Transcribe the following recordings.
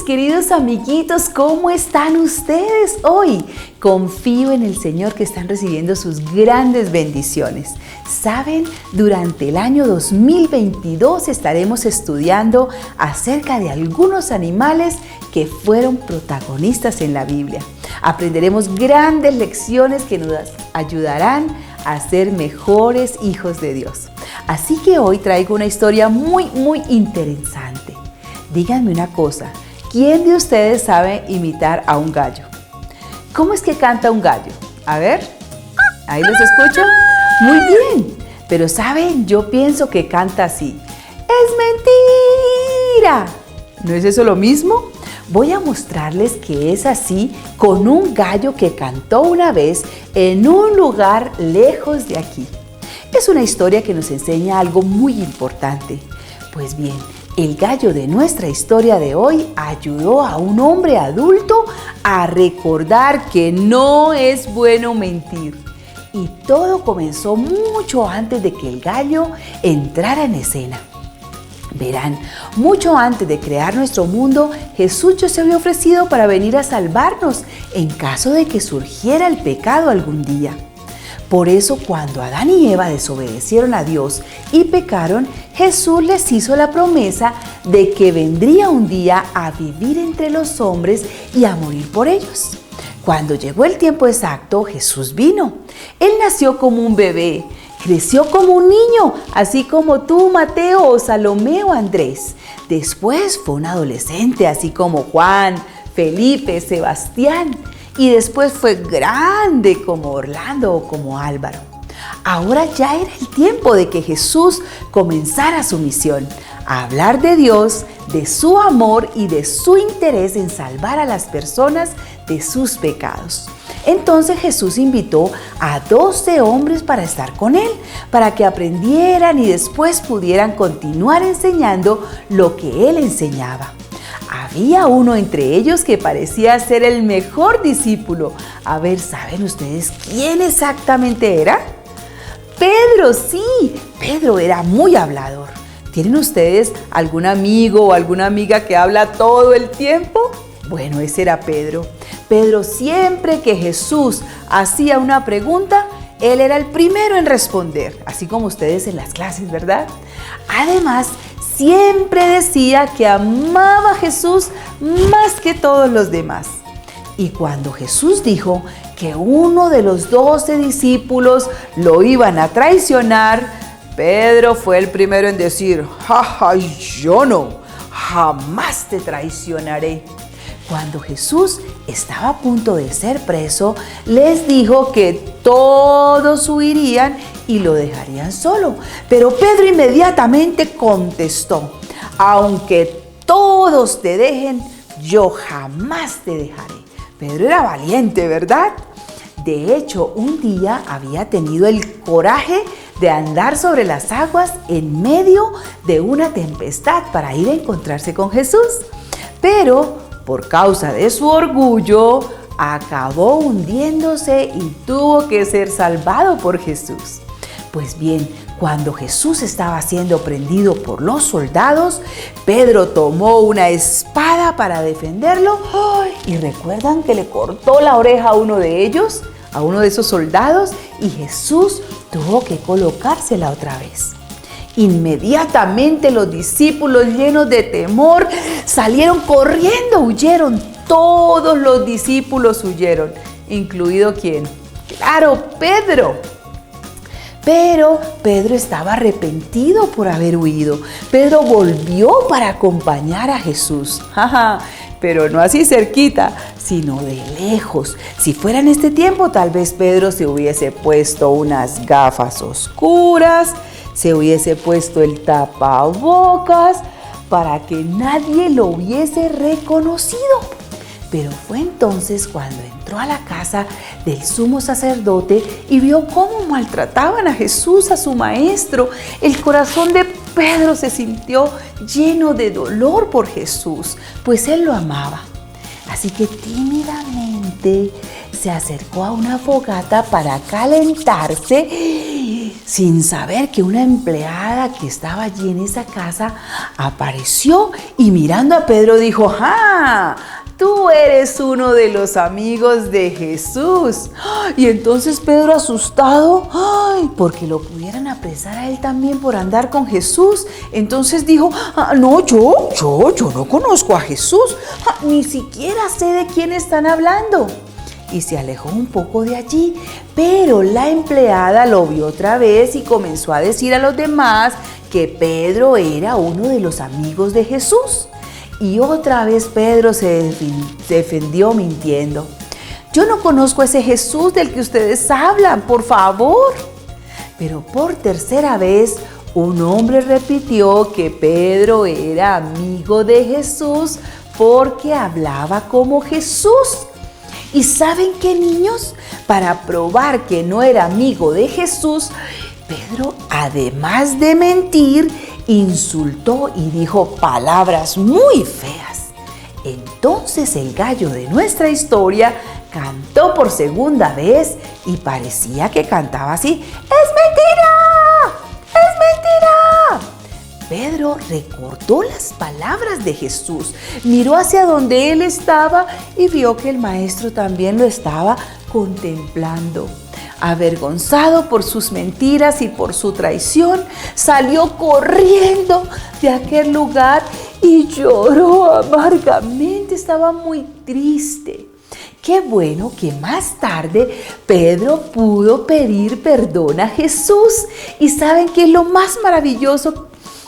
queridos amiguitos, ¿cómo están ustedes hoy? Confío en el Señor que están recibiendo sus grandes bendiciones. Saben, durante el año 2022 estaremos estudiando acerca de algunos animales que fueron protagonistas en la Biblia. Aprenderemos grandes lecciones que nos ayudarán a ser mejores hijos de Dios. Así que hoy traigo una historia muy interesante. Díganme una cosa, ¿quién de ustedes sabe imitar a un gallo? ¿Cómo es que canta un gallo? A ver, ¿ahí los escucho? Muy bien, pero ¿saben? Yo pienso que canta así. ¡Es mentira! ¿No es eso lo mismo? Voy a mostrarles que es así con un gallo que cantó una vez en un lugar lejos de aquí. Es una historia que nos enseña algo muy importante. Pues bien, el gallo de nuestra historia de hoy ayudó a un hombre adulto a recordar que no es bueno mentir. Y todo comenzó mucho antes de que el gallo entrara en escena. Verán, mucho antes de crear nuestro mundo, Jesús ya se había ofrecido para venir a salvarnos en caso de que surgiera el pecado algún día. Por eso, cuando Adán y Eva desobedecieron a Dios y pecaron, Jesús les hizo la promesa de que vendría un día a vivir entre los hombres y a morir por ellos. Cuando llegó el tiempo exacto, Jesús vino. Él nació como un bebé, creció como un niño, así como tú, Mateo, o Salomé o Andrés. Después fue un adolescente, así como Juan, Felipe, Sebastián. Y después fue grande como Orlando o como Álvaro. Ahora ya era el tiempo de que Jesús comenzara su misión, a hablar de Dios, de su amor y de su interés en salvar a las personas de sus pecados. Entonces Jesús invitó a 12 hombres para estar con él, para que aprendieran y después pudieran continuar enseñando lo que él enseñaba. Había uno entre ellos que parecía ser el mejor discípulo. A ver, ¿saben ustedes quién exactamente era? Pedro, sí, Pedro era muy hablador. ¿Tienen ustedes algún amigo o alguna amiga que habla todo el tiempo? Bueno, ese era Pedro. Pedro, siempre que Jesús hacía una pregunta, él era el primero en responder, así como ustedes en las clases, ¿verdad? Además, siempre decía que amaba a Jesús más que todos los demás. Y cuando Jesús dijo que uno de los 12 discípulos lo iban a traicionar, Pedro fue el primero en decir: ¡ja, yo no! ¡Jamás te traicionaré! Cuando Jesús estaba a punto de ser preso, les dijo que todos huirían y lo dejarían solo. Pero Pedro inmediatamente contestó: aunque todos te dejen, yo jamás te dejaré. Pedro era valiente, ¿verdad? De hecho, un día había tenido el coraje de andar sobre las aguas en medio de una tempestad para ir a encontrarse con Jesús. Pero por causa de su orgullo, acabó hundiéndose y tuvo que ser salvado por Jesús. Pues bien, cuando Jesús estaba siendo prendido por los soldados, Pedro tomó una espada para defenderlo. ¿Y recuerdan que le cortó la oreja a uno de ellos, a uno de esos soldados? Y Jesús tuvo que colocársela otra vez. Inmediatamente los discípulos, llenos de temor, salieron corriendo, huyeron. Todos los discípulos huyeron, incluido ¿quién? ¡Claro, Pedro! Pero Pedro estaba arrepentido por haber huido. Pedro volvió para acompañar a Jesús. Pero no así cerquita, sino de lejos. Si fuera en este tiempo, tal vez Pedro se hubiese puesto unas gafas oscuras, se hubiese puesto el tapabocas para que nadie lo hubiese reconocido. Pero fue entonces cuando entró a la casa del sumo sacerdote y vio cómo maltrataban a Jesús, a su maestro. El corazón de Pedro se sintió lleno de dolor por Jesús, pues él lo amaba. Así que tímidamente se acercó a una fogata para calentarse. sin saber que una empleada que estaba allí en esa casa apareció y mirando a Pedro dijo: ¡ah! Tú eres uno de los amigos de Jesús. Y entonces Pedro, asustado, porque lo pudieran apresar a él también por andar con Jesús, entonces dijo: no, yo no conozco a Jesús, ni siquiera sé de quién están hablando. Y se alejó un poco de allí, pero la empleada lo vio otra vez y comenzó a decir a los demás que Pedro era uno de los amigos de Jesús. Y otra vez Pedro se defendió mintiendo: yo no conozco a ese Jesús del que ustedes hablan, por favor. Pero por tercera vez un hombre repitió que Pedro era amigo de Jesús porque hablaba como Jesús. ¿Y saben qué, niños? Para probar que no era amigo de Jesús, Pedro, además de mentir, insultó y dijo palabras muy feas. Entonces el gallo de nuestra historia cantó por segunda vez y parecía que cantaba así: ¡es mentira! ¡Es mentira! Pedro recordó las palabras de Jesús, miró hacia donde él estaba y vio que el maestro también lo estaba contemplando. Avergonzado por sus mentiras y por su traición, salió corriendo de aquel lugar y lloró amargamente. Estaba muy triste. Qué bueno que más tarde Pedro pudo pedir perdón a Jesús. ¿Y saben qué es lo más maravilloso?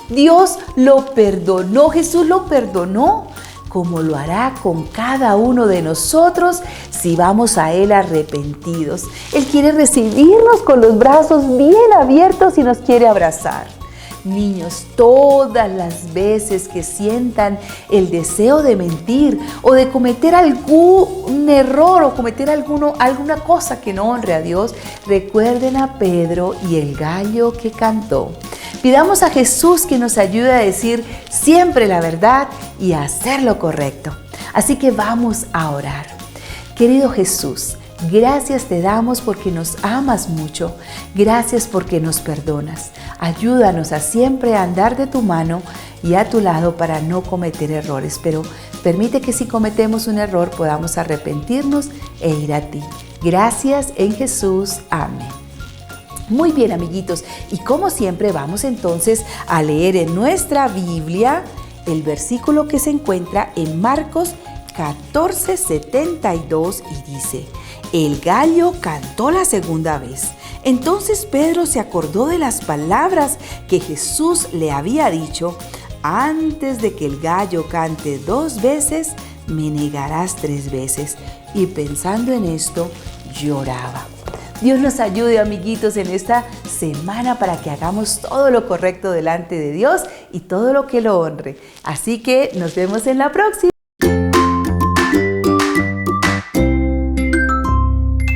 Dios lo perdonó, Jesús lo perdonó, como lo hará con cada uno de nosotros si vamos a Él arrepentidos. Él quiere recibirnos con los brazos bien abiertos y nos quiere abrazar. Niños, todas las veces que sientan el deseo de mentir o de cometer algún error o cometer alguna cosa que no honre a Dios, recuerden a Pedro y el gallo que cantó. Pidamos a Jesús que nos ayude a decir siempre la verdad y a hacer lo correcto. Así que vamos a orar. Querido Jesús, gracias te damos porque nos amas mucho. Gracias porque nos perdonas. Ayúdanos a siempre andar de tu mano y a tu lado para no cometer errores. Pero permite que si cometemos un error podamos arrepentirnos e ir a ti. Gracias en Jesús. Amén. Muy bien, amiguitos, y como siempre vamos entonces a leer en nuestra Biblia el versículo que se encuentra en Marcos 14:72 y dice: el gallo cantó la segunda vez. Entonces Pedro se acordó de las palabras que Jesús le había dicho: antes de que el gallo cante 2 veces, me negarás 3 veces. Y pensando en esto, lloraba. Dios nos ayude, amiguitos, en esta semana para que hagamos todo lo correcto delante de Dios y todo lo que lo honre. Así que nos vemos en la próxima.